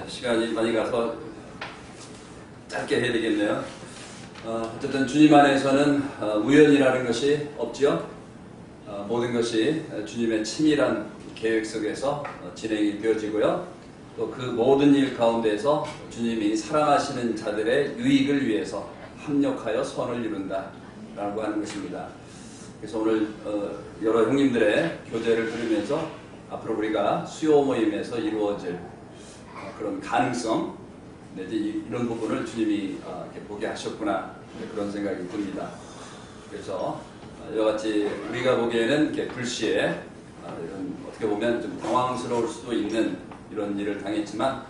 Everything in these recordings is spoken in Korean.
시간이 많이 가서 짧게 해야 되겠네요. 어쨌든 주님 안에서는 우연이라는 것이 없죠. 모든 것이 주님의 치밀한 계획 속에서 진행이 되어지고요. 또 그 모든 일 가운데에서 주님이 사랑하시는 자들의 유익을 위해서 합력하여 선을 이룬다 라고 하는 것입니다. 그래서 오늘 여러 형님들의 교제를 들으면서 앞으로 우리가 수요 모임에서 이루어질 그런 가능성 내지 이런 부분을 주님이 이렇게 보게 하셨구나, 그런 생각이 듭니다. 그래서 이와같이 우리가 보기에는 이렇게 불시에 이런 어떻게 보면 좀 당황스러울 수도 있는 이런 일을 당했지만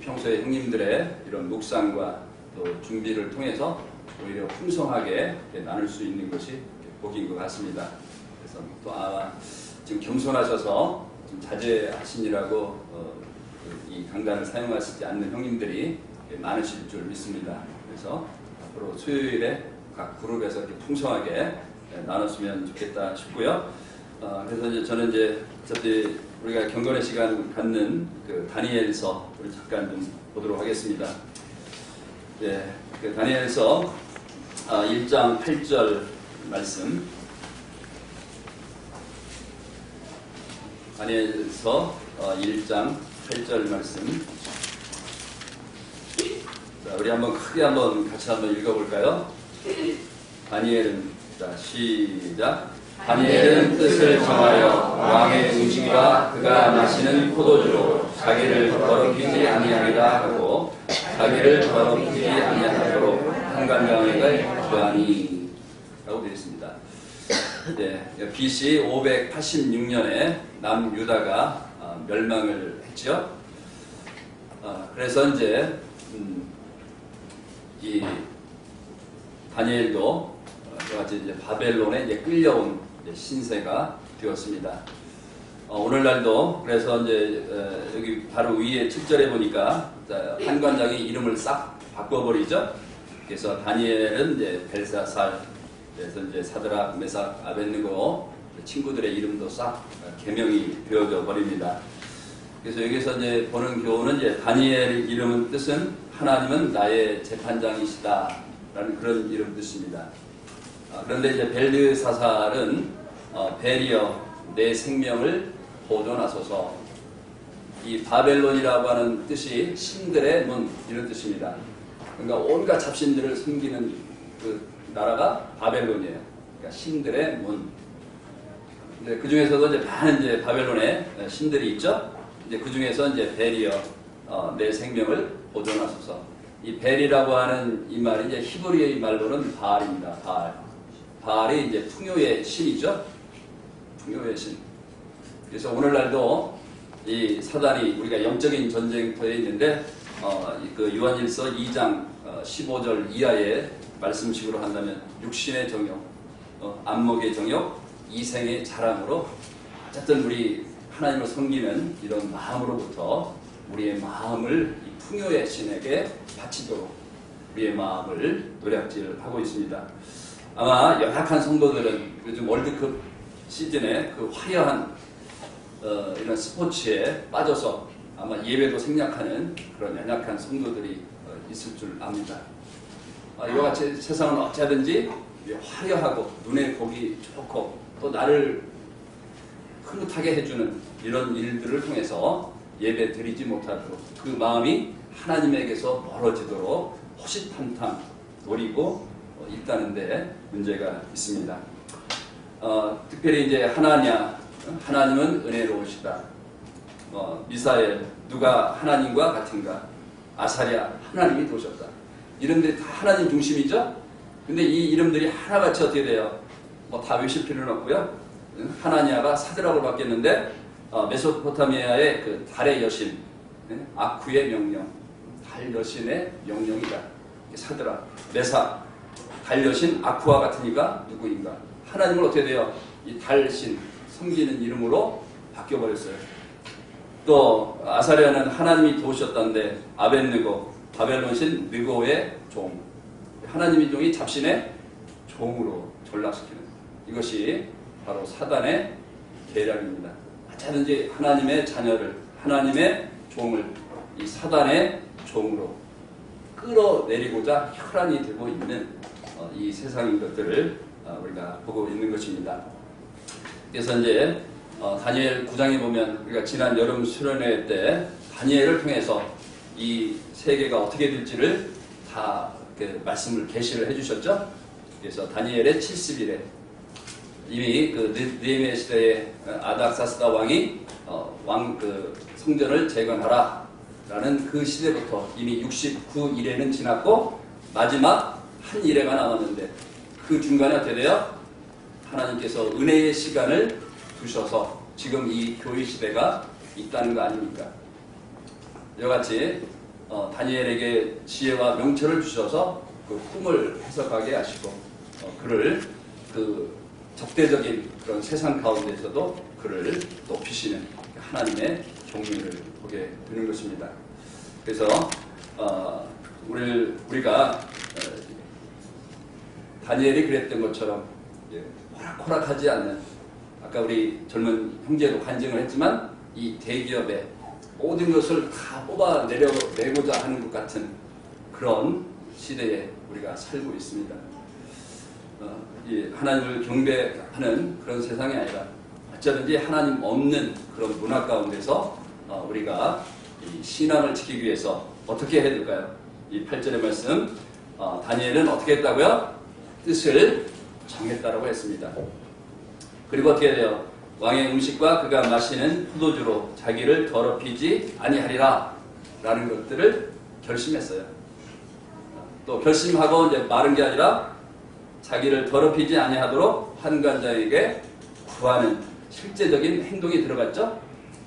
평소에 형님들의 이런 묵상과 또 준비를 통해서 오히려 풍성하게 나눌 수 있는 것이 복인 것 같습니다. 그래서 또 지금 겸손하셔서 좀 자제하시니라고 이 강단을 사용하시지 않는 형님들이 많으실 줄 믿습니다. 그래서 앞으로 수요일에 각 그룹에서 이렇게 풍성하게 나눴으면 좋겠다 싶고요. 그래서 이제 저는 어차피 우리가 경건의 시간 갖는 그 다니엘서 우리 잠깐 좀 보도록 하겠습니다. 네, 그 다니엘서 1장 8절 말씀. 다니엘서 1장 8절 말씀. 자, 우리 같이 한번 읽어볼까요? 다니엘은, 자, 시작. 다니엘은 뜻을 정하여 왕의 음식과 그가 마시는 포도주로 자기를 더럽히지 아니하리라 하고 자기를 더럽히지 아니하도록 한간당에게 구하니 라고 되어 있습니다. 네, BC 586년에 남유다가 멸망을 했죠. 그래서 이제 이 다니엘도 같이 이제 바벨론에 이제 끌려온 신세가 되었습니다. 오늘날도 그래서 이제 여기 바로 위에 7절에 보니까 한관장이 이름을 싹 바꿔버리죠. 그래서 다니엘은 이제 벨사살, 그래서 이제 사드락, 메삭, 아벳느고 친구들의 이름도 싹 개명이 되어져 버립니다. 그래서 여기서 이제 보는 교훈은 이제 다니엘의 이름은 뜻은 하나님은 나의 재판장이시다라는 그런 이름 뜻입니다. 그런데 이제 벨드사살은 벨이여 내 생명을 보존하소서. 이 바벨론이라고 하는 뜻이 신들의 문 이런 뜻입니다. 그러니까 온갖 잡신들을 섬기는 그 나라가 바벨론이에요. 그러니까 신들의 문. 근데 그 중에서도 이제 많은 이제 바벨론에 신들이 있죠. 이제 그 중에서 이제 벨이여 내 생명을 보존하소서. 이 벨이라고 하는 이 말이 이제 히브리의 말로는 바알입니다. 바알이 이제 풍요의 신이죠. 풍요의 신. 그래서 오늘날도 이 사단이 우리가 영적인 전쟁터에 있는데 그 요한일서 2장 15절 이하의 말씀식으로 한다면 육신의 정욕, 안목의 정욕, 이생의 자랑으로 어쨌든 우리 하나님을 섬기는 이런 마음으로부터 우리의 마음을 이 풍요의 신에게 바치도록 우리의 마음을 노략질하고 있습니다. 아마 연약한 성도들은 요즘 월드컵 시즌에 그 화려한 이런 스포츠에 빠져서 아마 예배도 생략하는 그런 연약한 성도들이 있을 줄 압니다. 이와 같이 세상은 어찌하든지 화려하고 눈에 보기 좋고 또 나를 흐뭇하게 해주는 이런 일들을 통해서 예배 드리지 못하도록 그 마음이 하나님에게서 멀어지도록 호시탐탐 노리고 있다는데 문제가 있습니다. 특별히 이제 하나님은 은혜로우시다. 미사엘, 누가 하나님과 같은가? 아사랴, 하나님이 도우셨다. 이런데 다 하나님 중심이죠? 근데 이 이름들이 하나같이 어떻게 돼요? 다 외실 필요는 없고요. 하나니아가 사드락으로 바뀌었는데 메소포타미아의 그 달의 여신, 아쿠의 명령, 달 여신의 명령이다. 사드락, 메삭, 달 여신 아쿠와 같으니까 누구인가? 하나님을 어떻게 돼요? 이 달신, 섬기는 이름으로 바뀌어버렸어요. 또 아사랴는 하나님이 도우셨다는데 아벳느고, 바벨론신 느고의 종, 하나님의 종이 잡신의 종으로 전락시키는 이것이 바로 사단의 계략입니다. 어쩌든지 하나님의 자녀를, 하나님의 종을 이 사단의 종으로 끌어내리고자 혈안이 되고 있는 이 세상인 것들을 우리가 보고 있는 것입니다. 그래서 이제 다니엘 9장에 보면 우리가 지난 여름 수련회 때 다니엘을 통해서 이 세계가 어떻게 될지를 다 말씀을 계시를 해주셨죠. 그래서 다니엘의 70일에 이미 그 느헤미야 시대에 아닥사스다 왕이 성전을 재건하라 라는 그 시대부터 이미 69일에는 지났고 마지막 한 일회가 남았는데 그 중간에 어떻게 돼요? 하나님께서 은혜의 시간을 두셔서 지금 이 교회 시대가 있다는 거 아닙니까? 이와 같이 다니엘에게 지혜와 명철을 주셔서 그 꿈을 해석하게 하시고 그를 그 적대적인 그런 세상 가운데서도 그를 높이시는 하나님의 종류를 보게 되는 것입니다. 그래서 우리가 다니엘이 그랬던 것처럼 호락호락하지 않는, 아까 우리 젊은 형제도 간증을 했지만 이 대기업에 모든 것을 다 뽑아내고자 하는 것 같은 그런 시대에 우리가 살고 있습니다. 하나님을 경배하는 그런 세상이 아니라 어쩌든지 하나님 없는 그런 문화 가운데서 우리가 이 신앙을 지키기 위해서 어떻게 해야 될까요? 이 8절의 말씀, 다니엘은 어떻게 했다고요? 뜻을 정했다라고 했습니다. 그리고 어떻게 해야 돼요? 왕의 음식과 그가 마시는 포도주로 자기를 더럽히지 아니하리라 라는 것들을 결심했어요. 또 결심하고 이제 마른 게 아니라 자기를 더럽히지 아니하도록 환관장에게 구하는 실제적인 행동이 들어갔죠.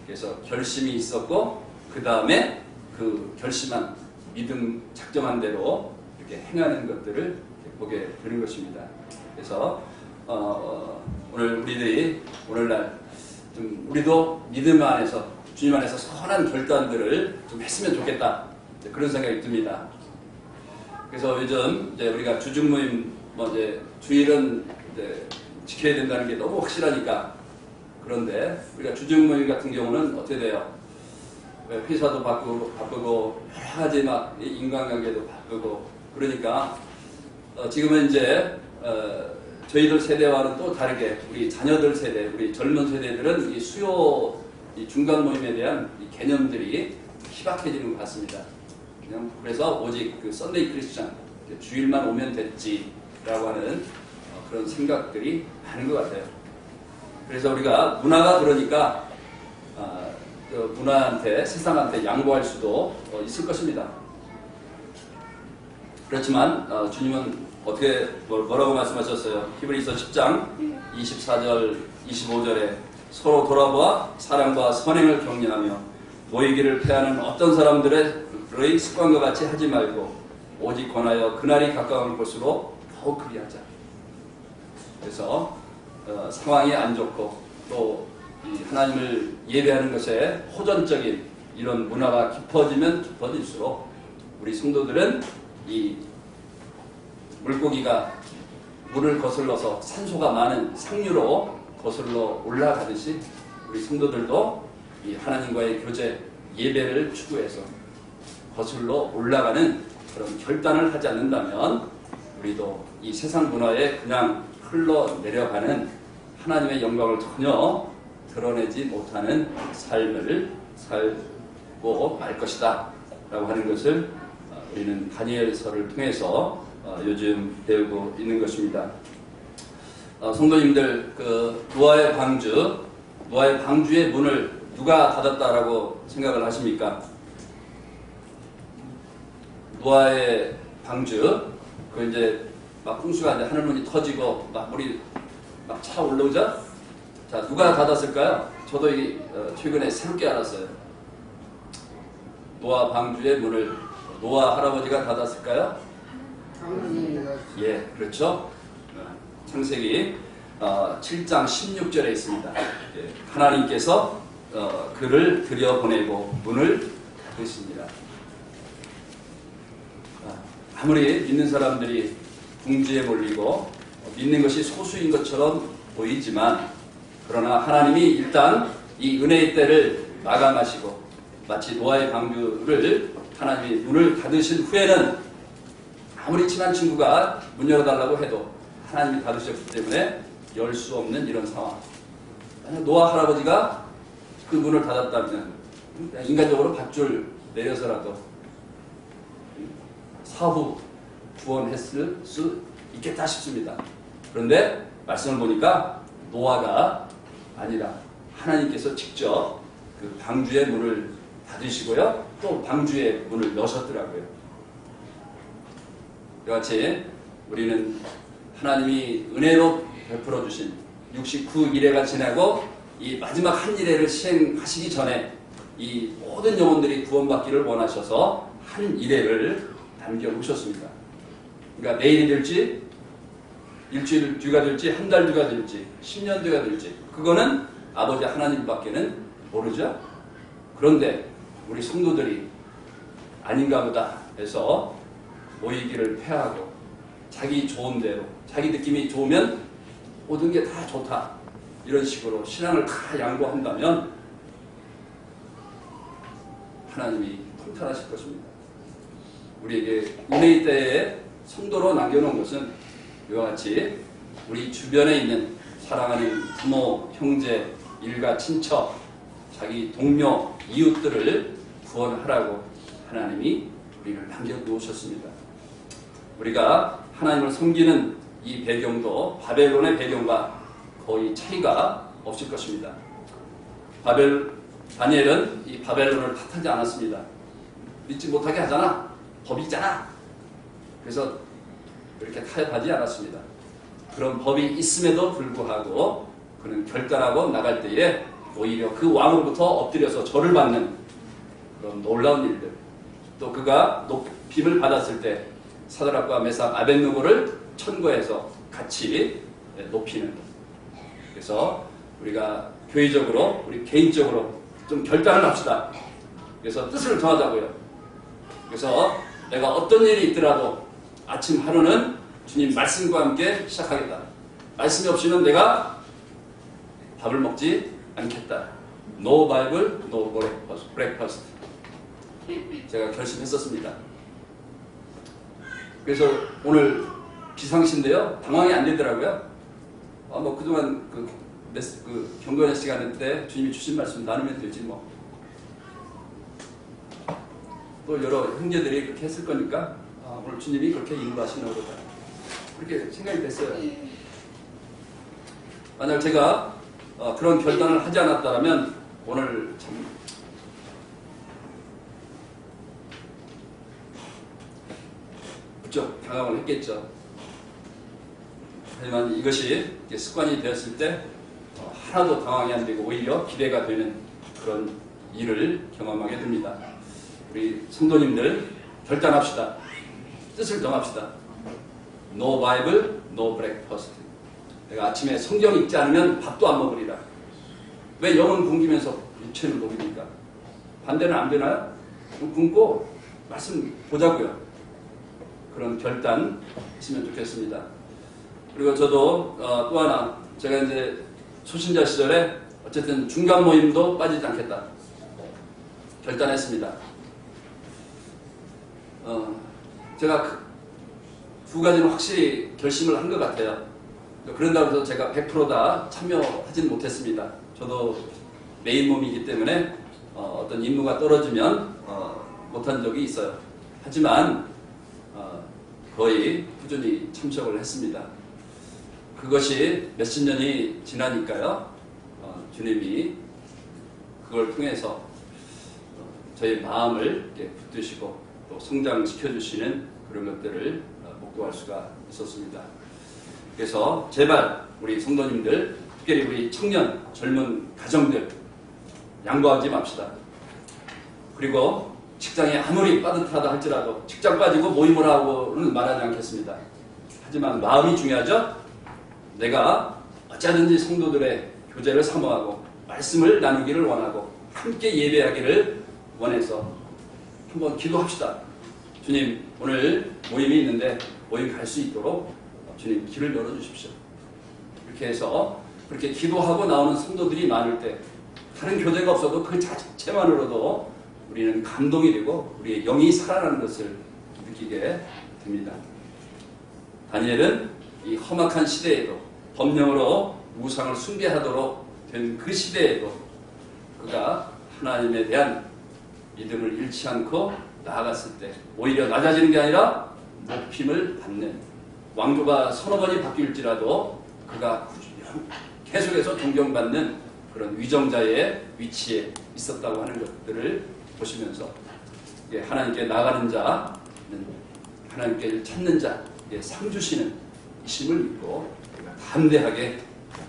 그래서 결심이 있었고 그 다음에 그 결심한 믿음 작정한 대로 이렇게 행하는 것들을 이렇게 보게 되는 것입니다. 그래서 오늘 우리들이 오늘날 좀 우리도 믿음 안에서 주님 안에서 선한 결단들을 좀 했으면 좋겠다, 그런 생각이 듭니다. 그래서 요즘 이제 우리가 주중 모임 이제 주일은 이제 지켜야 된다는 게 너무 확실하니까, 그런데 우리가 주중 모임 같은 경우는 어떻게 돼요? 회사도 바쁘고 여러 가지 막 인간관계도 바쁘고 그러니까 지금은 이제 저희들 세대와는 또 다르게 우리 자녀들 세대, 우리 젊은 세대들은 이 수요 이 중간 모임에 대한 이 개념들이 희박해지는 것 같습니다. 그냥 그래서 오직 그 썬데이 크리스천, 주일만 오면 됐지라고 하는 그런 생각들이 많은 것 같아요. 그래서 우리가 문화가 그러니까 그 문화한테, 세상한테 양보할 수도 있을 것입니다. 그렇지만 주님은 어떻게 뭐라고 말씀하셨어요? 히브리서 10장 24절 25절에 서로 돌아보아 사랑과 선행을 격려하며 모이기를 패하는 어떤 사람들의 습관과 같이 하지 말고 오직 권하여 그날이 가까운 것으로 더욱 그리하자. 그래서 상황이 안 좋고 또 하나님을 예배하는 것에 호전적인 이런 문화가 깊어지면 깊어질수록 우리 성도들은 이 물고기가 물을 거슬러서 산소가 많은 상류로 거슬러 올라가듯이 우리 성도들도 이 하나님과의 교제, 예배를 추구해서 거슬러 올라가는 그런 결단을 하지 않는다면 우리도 이 세상 문화에 그냥 흘러내려가는 하나님의 영광을 전혀 드러내지 못하는 삶을 살고 말 것이다 라고 하는 것을 우리는 다니엘서를 통해서 요즘 배우고 있는 것입니다. 성도님들, 그 노아의 방주의 문을 누가 닫았다라고 생각을 하십니까? 노아의 방주, 그 이제 막 홍수가 이제 하늘문이 터지고 막 물이 막 차 올라오죠? 자, 누가 닫았을까요? 저도 최근에 새롭게 알았어요. 노아 방주의 문을 노아 할아버지가 닫았을까요? 예, 그렇죠. 창세기 7장 16절에 있습니다. 예, 하나님께서 그를 들여보내고 문을 닫으십니다. 아무리 믿는 사람들이 궁지에 몰리고 믿는 것이 소수인 것처럼 보이지만, 그러나 하나님이 일단 이 은혜의 때를 마감하시고 마치 노아의 방주를 하나님이 문을 닫으신 후에는 아무리 친한 친구가 문 열어달라고 해도 하나님이 닫으셨기 때문에 열 수 없는 이런 상황. 만약 노아 할아버지가 그 문을 닫았다면 인간적으로 밧줄 내려서라도 사후 구원했을 수 있겠다 싶습니다. 그런데 말씀을 보니까 노아가 아니라 하나님께서 직접 그 방주의 문을 닫으시고요, 또 방주의 문을 여셨더라고요. 이같이 우리는 하나님이 은혜로 베풀어 주신 69일회가 지나고 이 마지막 한 일회를 시행하시기 전에 이 모든 영혼들이 구원받기를 원하셔서 한 일회를 남겨놓으셨습니다. 그러니까 내일이 될지 일주일 뒤가 될지 한 달 뒤가 될지 10년 뒤가 될지 그거는 아버지 하나님밖에는 모르죠. 그런데 우리 성도들이 아닌가 보다 해서 모이기를 패하고 자기 좋은 대로 자기 느낌이 좋으면 모든 게 다 좋다 이런 식으로 신앙을 다 양보한다면 하나님이 통탄하실 것입니다. 우리에게 은혜의 때에 성도로 남겨놓은 것은 이와 같이 우리 주변에 있는 사랑하는 부모, 형제, 일가, 친척, 자기 동료, 이웃들을 구원하라고 하나님이 우리를 남겨놓으셨습니다. 우리가 하나님을 섬기는 이 배경도 바벨론의 배경과 거의 차이가 없을 것입니다. 다니엘은 이 바벨론을 탓하지 않았습니다. 믿지 못하게 하잖아. 법이 있잖아. 그래서 그렇게 타협하지 않았습니다. 그런 법이 있음에도 불구하고 그는 결단하고 나갈 때에 오히려 그 왕으로부터 엎드려서 절을 받는 그런 놀라운 일들, 또 그가 높임을 받았을 때 사드락과 메삭, 아벳느고를 천거에서 같이 높이는. 그래서 우리가 교회적으로 우리 개인적으로 좀 결단을 합시다. 그래서 뜻을 정하자고요. 그래서 내가 어떤 일이 있더라도 아침 하루는 주님 말씀과 함께 시작하겠다. 말씀이 없이는 내가 밥을 먹지 않겠다. No Bible, no breakfast. 제가 결심했었습니다. 그래서 오늘 비상시인데요. 당황이 안 되더라고요. 그동안 경건의 시간 때 주님이 주신 말씀 나누면 되지 뭐. 또 여러 형제들이 그렇게 했을 거니까 오늘 주님이 그렇게 인도하시나 보다. 그렇게 생각이 됐어요. 만약 제가 그런 결단을 하지 않았다면 오늘 참 부쩍 당황을 했겠죠. 하지만 이것이 습관이 되었을 때 하나도 당황이 안 되고 오히려 기대가 되는 그런 일을 경험하게 됩니다. 우리 성도님들 결단합시다. 뜻을 정합시다. No Bible, no breakfast. 내가 아침에 성경 읽지 않으면 밥도 안 먹으리라. 왜 영은 굶기면서 육체는 녹입니까? 반대는 안 되나요? 굶고 말씀 보자고요. 그런 결단 있으면 좋겠습니다. 그리고 저도 또 하나, 제가 이제 초신자 시절에 어쨌든 중간 모임도 빠지지 않겠다 결단했습니다. 제가 두 가지는 확실히 결심을 한 것 같아요. 그런다고 해서 제가 100% 다 참여하지는 못했습니다. 저도 메인 몸이기 때문에 어떤 임무가 떨어지면 못한 적이 있어요. 하지만 거의 꾸준히 참석을 했습니다. 그것이 몇십 년이 지나니까요. 주님이 그걸 통해서 저희 마음을 붙드시고 또 성장시켜주시는 그런 것들을 목도할 수가 있었습니다. 그래서 제발 우리 성도님들, 특별히 우리 청년, 젊은 가정들 양보하지 맙시다. 그리고 직장이 아무리 빠듯하다 할지라도 직장 빠지고 모임을 하고는 말하지 않겠습니다. 하지만 마음이 중요하죠. 내가 어찌하든지 성도들의 교제를 사모하고 말씀을 나누기를 원하고 함께 예배하기를 원해서 한번 기도합시다. 주님, 오늘 모임이 있는데 모임 갈 수 있도록 주님 길을 열어주십시오. 이렇게 해서 그렇게 기도하고 나오는 성도들이 많을 때 다른 교제가 없어도 그 자체만으로도 우리는 감동이 되고 우리의 영이 살아나는 것을 느끼게 됩니다. 다니엘은 이 험악한 시대에도 법령으로 우상을 숭배하도록 된 그 시대에도 그가 하나님에 대한 믿음을 잃지 않고 나아갔을 때 오히려 낮아지는 게 아니라 높임을 받는, 왕조가 서너 번이 바뀔지라도 그가 계속해서 존경받는 그런 위정자의 위치에 있었다고 하는 것들을 보시면서 하나님께 나아가는 자는 하나님께 찾는 자에게 상 주시는 이심을 믿고 담대하게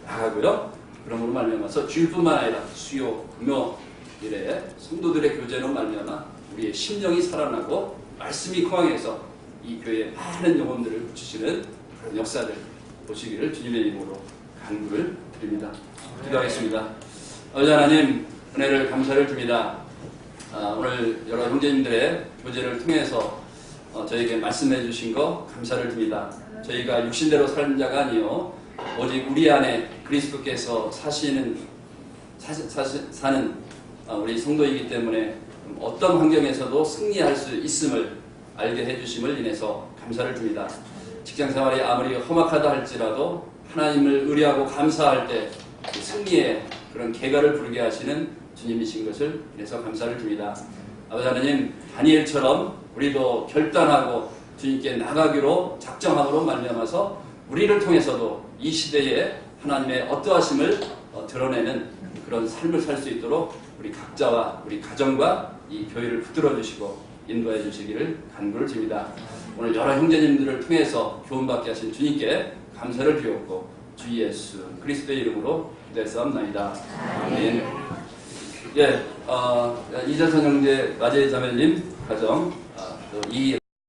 나아가고요. 그러므로 말미암아서 주일뿐만 아니라 수요, 금요 일에 성도들의 교제로 말미암아 우리의 심령이 살아나고 말씀이 거항해서 이 교회에 많은 영혼들을 붙이시는 그런 역사들 보시기를 주님의 이름으로 간구를 드립니다. 기도하겠습니다. 아버지 하나님, 은혜를 감사를 드립니다. 오늘 여러 형제님들의 교제를 통해서 저에게 말씀해 주신 거 감사를 드립니다. 저희가 육신대로 사는 자가 아니요 오직 우리 안에 그리스도께서 사는 우리 성도이기 때문에 어떤 환경에서도 승리할 수 있음을 알게 해주심을 인해서 감사를 드립니다. 직장생활이 아무리 험악하다 할지라도 하나님을 의뢰하고 감사할 때 승리의 그런 계가를 부르게 하시는 주님이신 것을 인해서 감사를 드립니다. 아버지 하나님, 다니엘처럼 우리도 결단하고 주님께 나가기로 작정함으로 말미암아서 우리를 통해서도 이 시대에 하나님의 어떠하심을 드러내는 그런 삶을 살 수 있도록 우리 각자와 우리 가정과 이 교회를 붙들어 주시고 인도해 주시기를 간구를 드립니다. 오늘 여러 형제님들을 통해서 교훈받게 하신 주님께 감사를 드렸고 주 예수 그리스도의 이름으로 기도했사옵나이다. 아멘. 예, 이재선 형제 마제이 자매님 가정 또 이